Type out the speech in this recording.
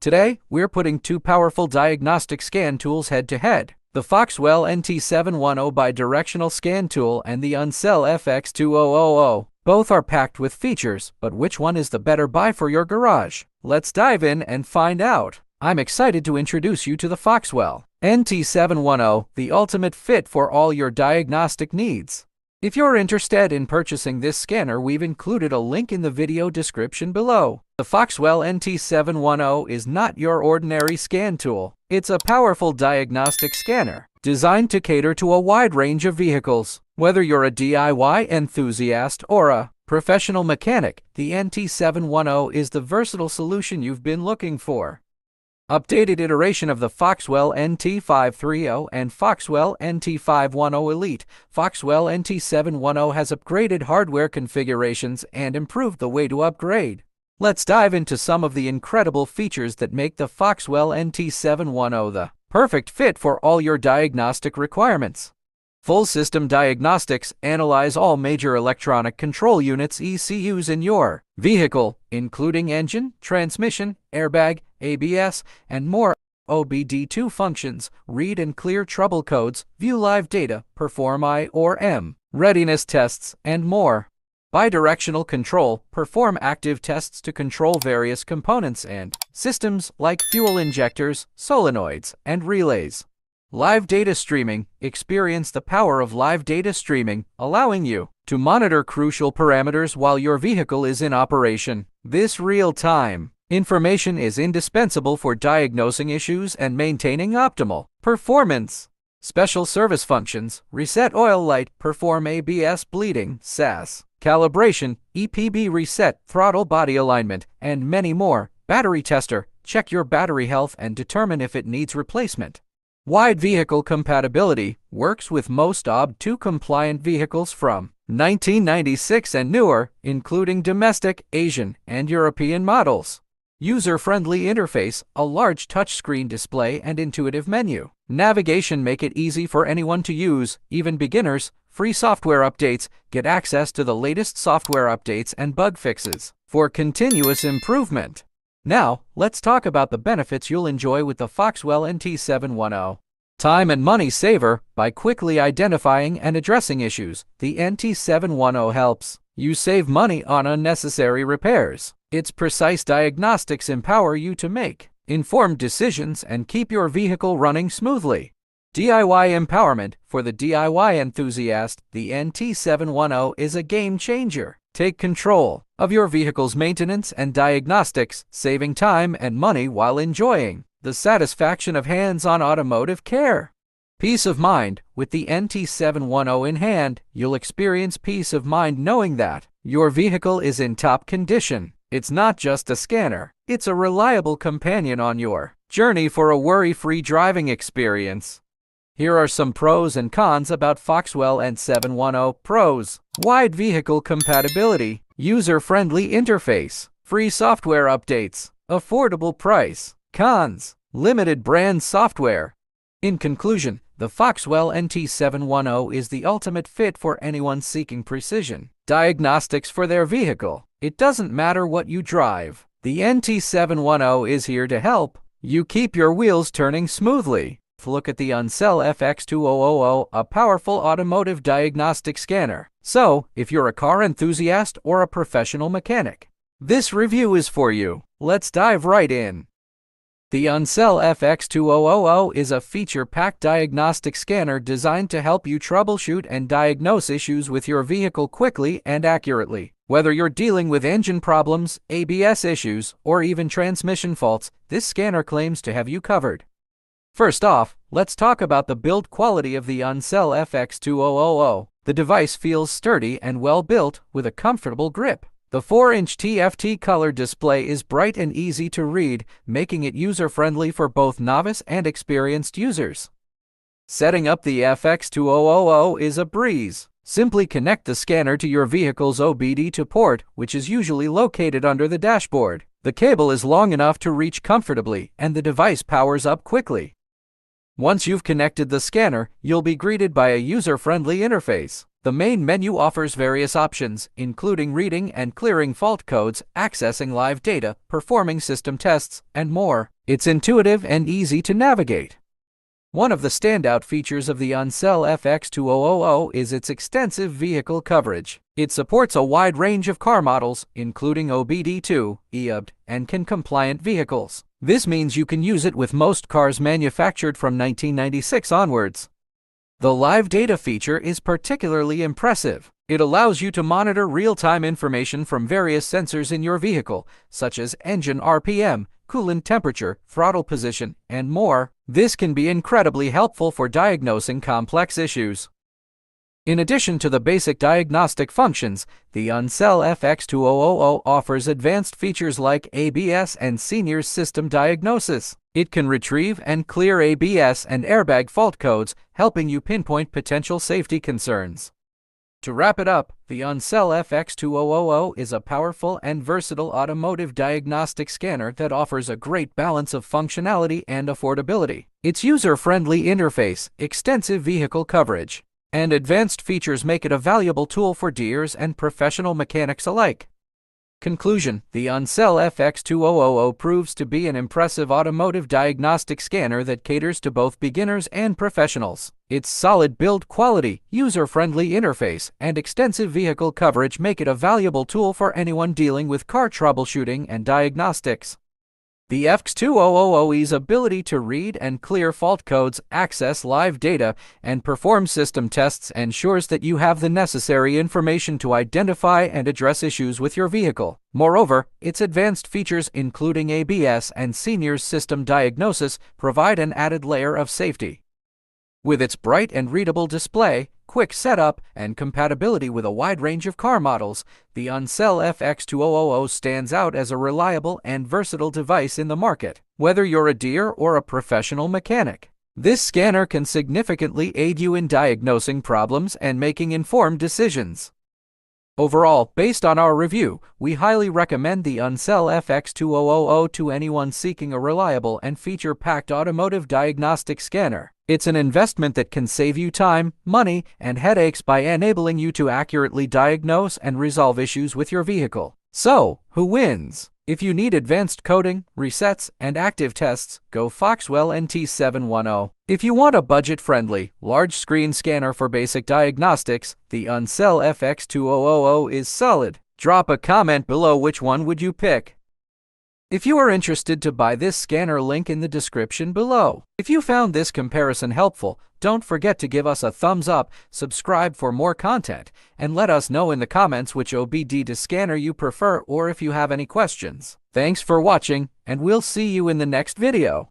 Today, we're putting two powerful diagnostic scan tools head-to-head. The Foxwell NT710 bi-directional scan tool and the Ancel FX2000. Both are packed with features, but which one is the better buy for your garage? Let's dive in and find out. I'm excited to introduce you to the Foxwell NT710, the ultimate fit for all your diagnostic needs. If you're interested in purchasing this scanner, we've included a link in the video description below. The Foxwell NT710 is not your ordinary scan tool. It's a powerful diagnostic scanner designed to cater to a wide range of vehicles. Whether you're a DIY enthusiast or a professional mechanic, the NT710 is the versatile solution you've been looking for. Updated iteration of the Foxwell NT530 and Foxwell NT510 Elite. Foxwell NT710 has upgraded hardware configurations and improved the way to upgrade. Let's dive into some of the incredible features that make the Foxwell NT710 the perfect fit for all your diagnostic requirements. Full system diagnostics analyze all major electronic control units (ECUs) in your vehicle, including engine, transmission, airbag, ABS, and more. OBD2 functions read and clear trouble codes, view live data, perform I or M readiness tests, and more. Bidirectional control perform active tests to control various components and systems like fuel injectors, solenoids, and relays. Live data streaming experience the power of live data streaming, allowing you to monitor crucial parameters while your vehicle is in operation. This real-time information is indispensable for diagnosing issues and maintaining optimal performance. Special service functions reset oil light, perform ABS bleeding, SAS, calibration, EPB reset, throttle body alignment, and many more. Battery tester check your battery health and determine if it needs replacement. Wide vehicle compatibility works with most OBD2 compliant vehicles from 1996 and newer, including domestic, Asian, and European models. User-friendly interface, a large touchscreen display and intuitive menu. Navigation make it easy for anyone to use, even beginners. Free software updates, get access to the latest software updates and bug fixes for continuous improvement. Now, let's talk about the benefits you'll enjoy with the Foxwell NT710. Time and money saver. By quickly identifying and addressing issues, the NT710 helps you save money on unnecessary repairs. Its precise diagnostics empower you to make informed decisions and keep your vehicle running smoothly. DIY empowerment. For the DIY enthusiast, the NT710 is a game changer. Take control of your vehicle's maintenance and diagnostics, saving time and money while enjoying the satisfaction of hands-on automotive care. Peace of mind. With the NT710 in hand, you'll experience peace of mind knowing that your vehicle is in top condition. It's not just a scanner, it's a reliable companion on your journey for a worry-free driving experience. Here are some pros and cons about Foxwell NT710. Pros: wide vehicle compatibility, user-friendly interface, free software updates, affordable price. Cons: limited brand software. In conclusion, the Foxwell NT710 is the ultimate fit for anyone seeking precision diagnostics for their vehicle. It doesn't matter what you drive, the NT710 is here to help you keep your wheels turning smoothly. Look at the Ancel FX2000, a powerful automotive diagnostic scanner. So, if you're a car enthusiast or a professional mechanic, this review is for you. Let's dive right in. The Ancel FX2000 is a feature-packed diagnostic scanner designed to help you troubleshoot and diagnose issues with your vehicle quickly and accurately. Whether you're dealing with engine problems, ABS issues, or even transmission faults, this scanner claims to have you covered. First off, let's talk about the build quality of the Ancel FX2000. The device feels sturdy and well-built, with a comfortable grip. The 4-inch TFT color display is bright and easy to read, making it user-friendly for both novice and experienced users. Setting up the FX2000 is a breeze. Simply connect the scanner to your vehicle's OBD2 port, which is usually located under the dashboard. The cable is long enough to reach comfortably, and the device powers up quickly. Once you've connected the scanner, you'll be greeted by a user-friendly interface. The main menu offers various options, including reading and clearing fault codes, accessing live data, performing system tests, and more. It's intuitive and easy to navigate. One of the standout features of the Ancel FX2000 is its extensive vehicle coverage. It supports a wide range of car models, including OBD2, EUBD, and CAN-compliant vehicles. This means you can use it with most cars manufactured from 1996 onwards. The live data feature is particularly impressive. It allows you to monitor real-time information from various sensors in your vehicle, such as engine RPM, coolant temperature, throttle position, and more. This can be incredibly helpful for diagnosing complex issues. In addition to the basic diagnostic functions, the Ancel FX2000 offers advanced features like ABS and senior system diagnosis. It can retrieve and clear ABS and airbag fault codes, helping you pinpoint potential safety concerns. To wrap it up, the Ancel FX2000 is a powerful and versatile automotive diagnostic scanner that offers a great balance of functionality and affordability. Its user-friendly interface, extensive vehicle coverage, and advanced features make it a valuable tool for dealers and professional mechanics alike. Conclusion: the Ancel FX2000 proves to be an impressive automotive diagnostic scanner that caters to both beginners and professionals. Its solid build quality, user-friendly interface, and extensive vehicle coverage make it a valuable tool for anyone dealing with car troubleshooting and diagnostics. The FX2000's ability to read and clear fault codes, access live data, and perform system tests ensures that you have the necessary information to identify and address issues with your vehicle. Moreover, its advanced features, including ABS and senior system diagnosis, provide an added layer of safety. With its bright and readable display, quick setup, and compatibility with a wide range of car models, the Ancel FX2000 stands out as a reliable and versatile device in the market. Whether you're a dealer or a professional mechanic, this scanner can significantly aid you in diagnosing problems and making informed decisions. Overall, based on our review, we highly recommend the Ancel FX2000 to anyone seeking a reliable and feature-packed automotive diagnostic scanner. It's an investment that can save you time, money, and headaches by enabling you to accurately diagnose and resolve issues with your vehicle. So, who wins? If you need advanced coding, resets, and active tests, go Foxwell NT710. If you want a budget-friendly, large-screen scanner for basic diagnostics, the Ancel FX2000 is solid. Drop a comment below which one would you pick. If you are interested to buy this scanner, link in the description below. If you found this comparison helpful, don't forget to give us a thumbs up, subscribe for more content, and let us know in the comments which OBD scanner you prefer or if you have any questions. Thanks for watching, and we'll see you in the next video.